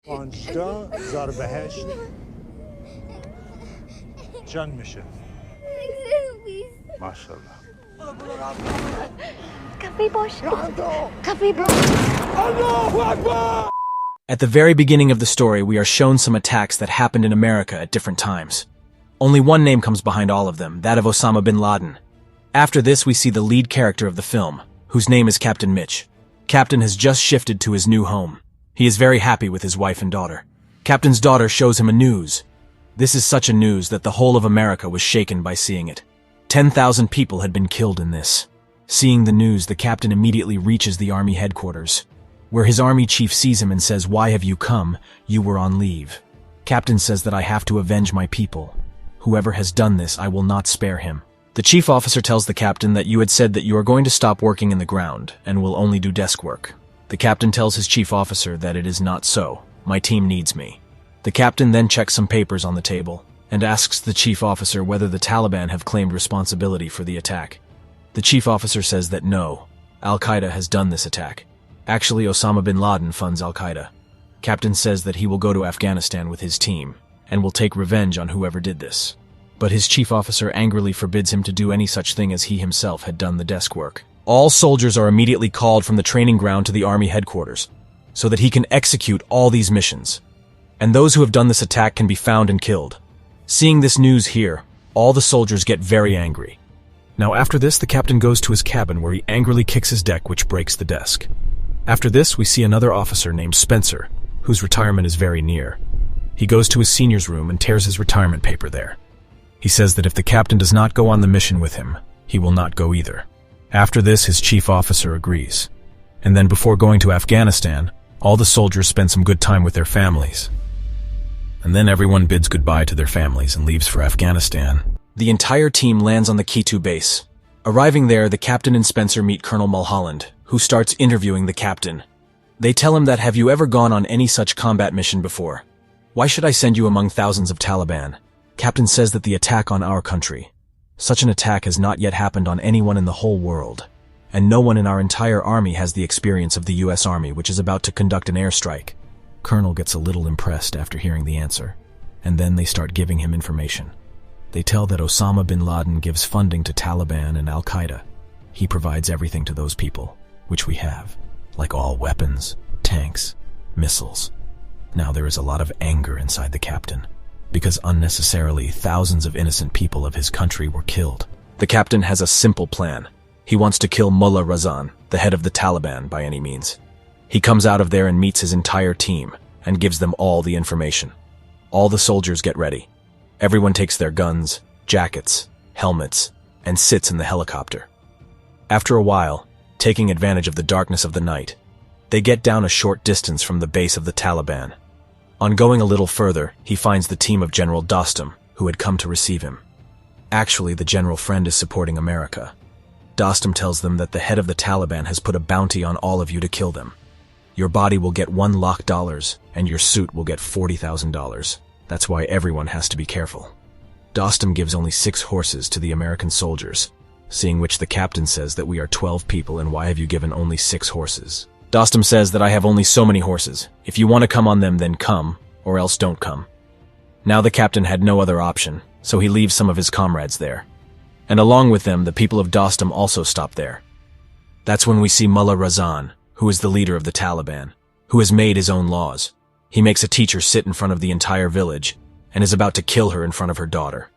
پانزده ضرب 8 چند میشه؟ ماشاءالله. At the very beginning of the story, we are shown some attacks that happened in America at different times. Only one name comes behind all of them, that of Osama bin Laden. After this, we see the lead character of the film, whose name is Captain Mitch. Captain has just shifted to his new home. He is very happy with his wife and daughter. Captain's daughter shows him a news. This is such a news that the whole of America was shaken by seeing it. 10,000 people had been killed in this. Seeing the news, the captain immediately reaches the army headquarters, where his army chief sees him and says, "Why have you come? You were on leave." Captain says that I have to avenge my people. Whoever has done this, I will not spare him. The chief officer tells the captain that you had said that you are going to stop working in the ground and will only do desk work. The captain tells his chief officer that it is not so. My team needs me. The captain then checks some papers on the table and asks the chief officer whether the Taliban have claimed responsibility for the attack. The chief officer says that no, Al-Qaeda has done this attack. Actually, Osama bin Laden funds Al-Qaeda. Captain says that he will go to Afghanistan with his team and will take revenge on whoever did this. But his chief officer angrily forbids him to do any such thing as he himself had done the desk work. All soldiers are immediately called from the training ground to the army headquarters so that he can execute all these missions. And those who have done this attack can be found and killed. Seeing this news here, all the soldiers get very angry. Now after this, the captain goes to his cabin where he angrily kicks his deck, which breaks the desk. After this, we see another officer named Spencer, whose retirement is very near. He goes to his senior's room and tears his retirement paper there. He says that if the captain does not go on the mission with him, he will not go either. After this, his chief officer agrees. And then before going to Afghanistan, all the soldiers spend some good time with their families. And then everyone bids goodbye to their families and leaves for Afghanistan. The entire team lands on the K2 base. Arriving there, the captain and Spencer meet Colonel Mulholland, who starts interviewing the captain. They tell him that, "Have you ever gone on any such combat mission before? Why should I send you among thousands of Taliban?" Captain says that the attack on our country. Such an attack has not yet happened on anyone in the whole world. And no one in our entire army has the experience of the US Army, which is about to conduct an airstrike. Colonel gets a little impressed after hearing the answer, and then they start giving him information. They tell that Osama bin Laden gives funding to Taliban and Al-Qaeda. He provides everything to those people, which we have, like all weapons, tanks, missiles. Now there is a lot of anger inside the captain, because unnecessarily thousands of innocent people of his country were killed. The captain has a simple plan. He wants to kill Mullah Razan, the head of the Taliban, by any means. He comes out of there and meets his entire team and gives them all the information. All the soldiers get ready. Everyone takes their guns, jackets, helmets, and sits in the helicopter. After a while, taking advantage of the darkness of the night, they get down a short distance from the base of the Taliban. On going a little further, he finds the team of General Dostum, who had come to receive him. Actually, the general friend is supporting America. Dostum tells them that the head of the Taliban has put a bounty on all of you to kill them. Your body will get $1 lakh, and your suit will get $40,000. That's why everyone has to be careful. Dostum gives only 6 horses to the American soldiers, seeing which the captain says that we are 12 people and why have you given only 6 horses? Dostum says that I have only so many horses. If you want to come on them, then come, or else don't come. Now the captain had no other option, so he leaves some of his comrades there. And along with them, the people of Dostum also stop there. That's when we see Mullah Razan, who is the leader of the Taliban, who has made his own laws. He makes a teacher sit in front of the entire village and is about to kill her in front of her daughter.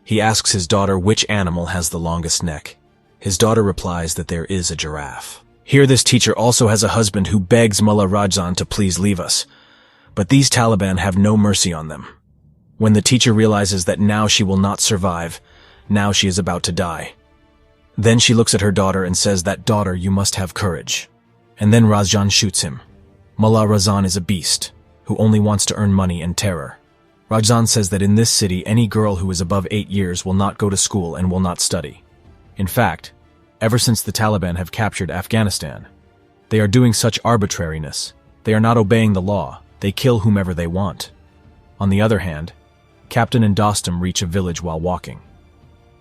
He asks his daughter which animal has the longest neck. His daughter replies that there is a giraffe. Here this teacher also has a husband who begs Mullah Razan to please leave us. But these Taliban have no mercy on them. When the teacher realizes that now she will not survive, now she is about to die. Then she looks at her daughter and says that, "Daughter, you must have courage." And then Razan shoots him. Mullah Razan is a beast, who only wants to earn money and terror. Razan says that in this city, any girl who is above 8 years will not go to school and will not study. In fact, ever since the Taliban have captured Afghanistan, they are doing such arbitrariness. They are not obeying the law. They kill whomever they want. On the other hand, Captain and Dostum reach a village while walking.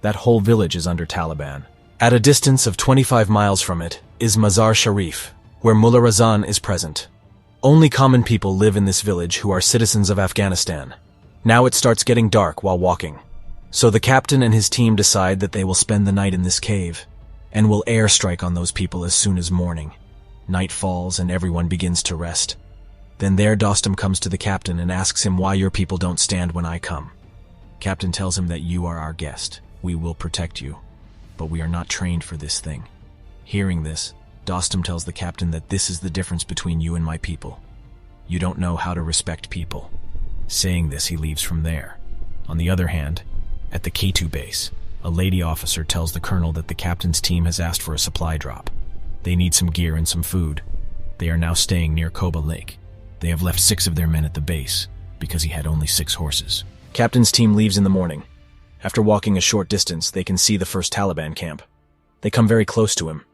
That whole village is under Taliban. At a distance of 25 miles from it is Mazar Sharif, where Mullah Razan is present. Only common people live in this village who are citizens of Afghanistan. Now it starts getting dark while walking. So the captain and his team decide that they will spend the night in this cave and will airstrike on those people as soon as morning. Night falls and everyone begins to rest. Then there Dostum comes to the captain and asks him why your people don't stand when I come. Captain tells him that you are our guest. We will protect you, but we are not trained for this thing. Hearing this, Dostum tells the captain that this is the difference between you and my people. You don't know how to respect people. Saying this, he leaves from there. On the other hand, at the K2 base, a lady officer tells the colonel that the captain's team has asked for a supply drop. They need some gear and some food. They are now staying near Koba Lake. They have left 6 of their men at the base because he had only 6 horses. Captain's team leaves in the morning. After walking a short distance, they can see the first Taliban camp. They come very close to him.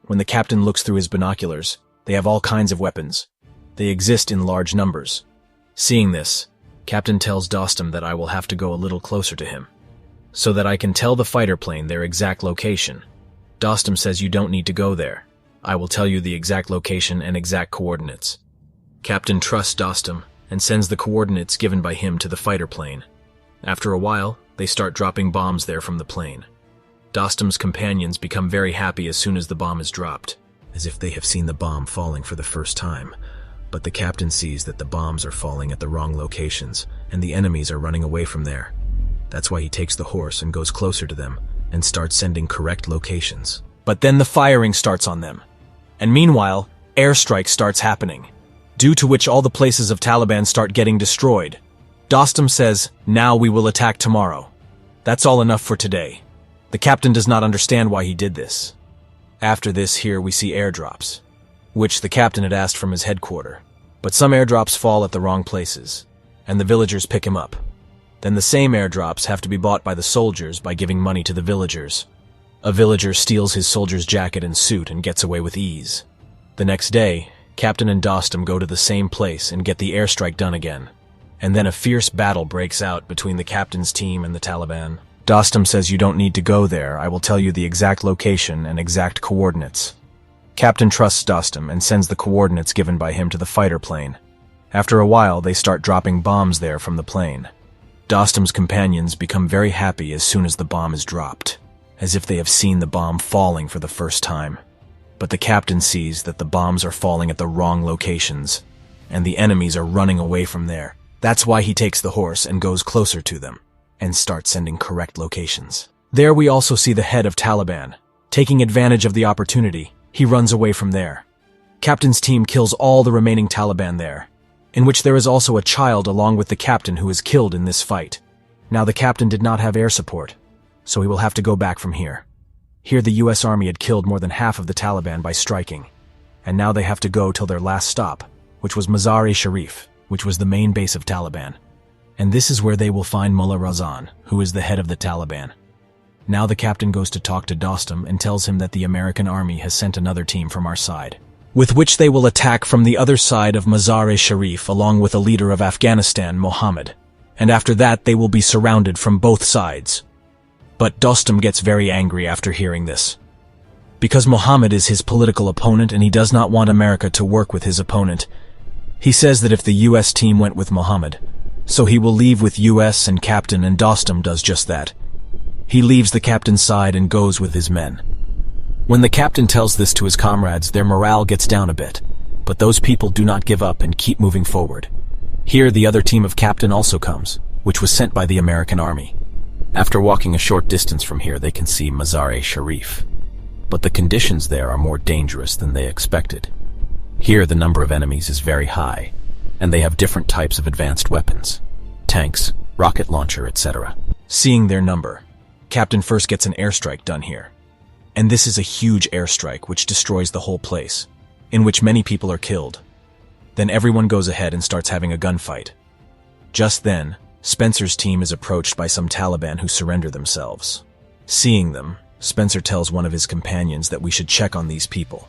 When the captain looks through his binoculars, they have all kinds of weapons. They exist in large numbers. Seeing this, Captain tells Dostum that I will have to go a little closer to him, so that I can tell the fighter plane their exact location. Dostum says you don't need to go there. I will tell you the exact location and exact coordinates. Captain trusts Dostum and sends the coordinates given by him to the fighter plane. After a while, they start dropping bombs there from the plane. Dostum's companions become very happy as soon as the bomb is dropped, as if they have seen the bomb falling for the first time. But the captain sees that the bombs are falling at the wrong locations, and the enemies are running away from there. That's why he takes the horse and goes closer to them, and starts sending correct locations. But then the firing starts on them. And meanwhile, airstrike starts happening, due to which all the places of Taliban start getting destroyed. Dostum says, now we will attack tomorrow. That's all enough for today. The captain does not understand why he did this. After this, here we see airdrops, which the captain had asked from his headquarters. But some airdrops fall at the wrong places, and the villagers pick him up. Then the same airdrops have to be bought by the soldiers by giving money to the villagers. A villager steals his soldier's jacket and suit and gets away with ease. The next day, Captain and Dostum go to the same place and get the airstrike done again. And then a fierce battle breaks out between the captain's team and the Taliban. Dostum says you don't need to go there. I will tell you the exact location and exact coordinates. Captain trusts Dostum and sends the coordinates given by him to the fighter plane. After a while, they start dropping bombs there from the plane. Dostum's companions become very happy as soon as the bomb is dropped, as if they have seen the bomb falling for the first time. But the captain sees that the bombs are falling at the wrong locations, and the enemies are running away from there. That's why he takes the horse and goes closer to them, and starts sending correct locations. There we also see the head of Taliban. Taking advantage of the opportunity, he runs away from there. Captain's team kills all the remaining Taliban there, in which there is also a child along with the captain who is killed in this fight. Now the captain did not have air support, so he will have to go back from here. Here the US Army had killed more than half of the Taliban by striking, and now they have to go till their last stop, which was Mazar-e-Sharif, which was the main base of Taliban. And this is where they will find Mullah Razan, who is the head of the Taliban. Now the captain goes to talk to Dostum and tells him that the American army has sent another team from our side, with which they will attack from the other side of Mazar-e-Sharif along with a leader of Afghanistan, Mohammed. And after that they will be surrounded from both sides. But Dostum gets very angry after hearing this, because Mohammed is his political opponent and he does not want America to work with his opponent. He says that if the US team went with Mohammed, so he will leave with US and captain, and Dostum does just that. He leaves the captain's side and goes with his men. When the captain tells this to his comrades, their morale gets down a bit, but those people do not give up and keep moving forward. Here the other team of captain also comes, which was sent by the American army. After walking a short distance from here, they can see Mazar-e-Sharif, but the conditions there are more dangerous than they expected. Here the number of enemies is very high, and they have different types of advanced weapons, tanks, rocket launcher, etc. Seeing their number, Captain first gets an airstrike done here. And this is a huge airstrike which destroys the whole place, in which many people are killed. Then everyone goes ahead and starts having a gunfight. Just then, Spencer's team is approached by some Taliban who surrender themselves. Seeing them, Spencer tells one of his companions that we should check on these people.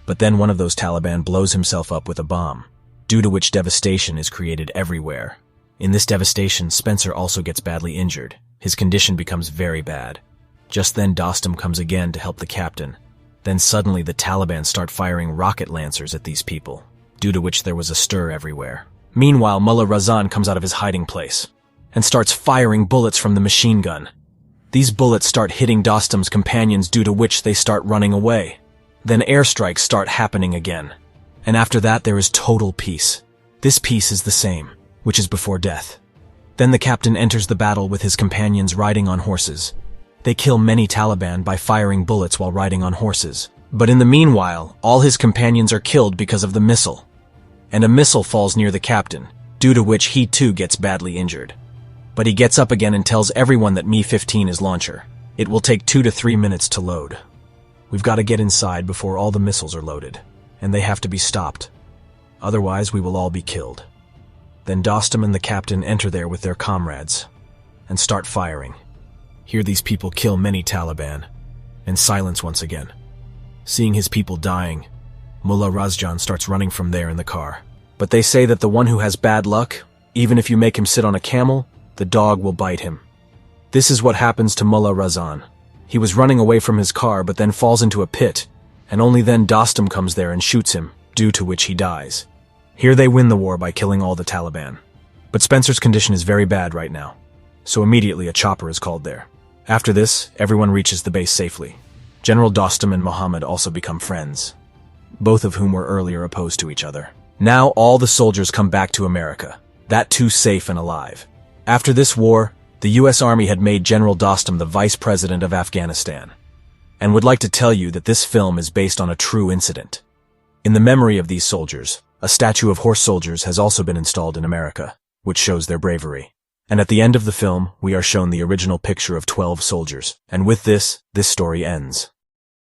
But then one of those Taliban blows himself up with a bomb, due to which devastation is created everywhere. In this devastation, Spencer also gets badly injured. His condition becomes very bad. Just then Dostum comes again to help the captain. Then suddenly the Taliban start firing rocket lancers at these people. due to which there was a stir everywhere. Meanwhile, Mullah Razan comes out of his hiding place and starts firing bullets from the machine gun. These bullets start hitting Dostum's companions, due to which they start running away. Then airstrikes start happening again. And after that, there is total peace. This peace is the same, which is before death. Then the captain enters the battle with his companions riding on horses. They kill many Taliban by firing bullets while riding on horses. But in the meanwhile, all his companions are killed because of the missile. And a missile falls near the captain, due to which he too gets badly injured. But he gets up again and tells everyone that Mi-15 is launcher. It will take 2 to 3 minutes to load. We've got to get inside before all the missiles are loaded, and they have to be stopped. Otherwise, we will all be killed. Then Dostum and the captain enter there with their comrades and start firing. Here these people kill many Taliban, and silence once again. Seeing his people dying, Mullah Razjan starts running from there in the car. But they say that the one who has bad luck, even if you make him sit on a camel, the dog will bite him. This is what happens to Mullah Razan. He was running away from his car but then falls into a pit, and only then Dostum comes there and shoots him, due to which he dies. Here they win the war by killing all the Taliban. But Spencer's condition is very bad right now, so immediately a chopper is called there. After this, everyone reaches the base safely. General Dostum and Muhammad also become friends, both of whom were earlier opposed to each other. Now all the soldiers come back to America, that too safe and alive. After this war, the U.S. Army had made General Dostum the Vice President of Afghanistan, and would like to tell you that this film is based on a true incident. In the memory of these soldiers, a statue of horse soldiers has also been installed in America, which shows their bravery. And at the end of the film, we are shown the original picture of 12 soldiers. And with this story ends.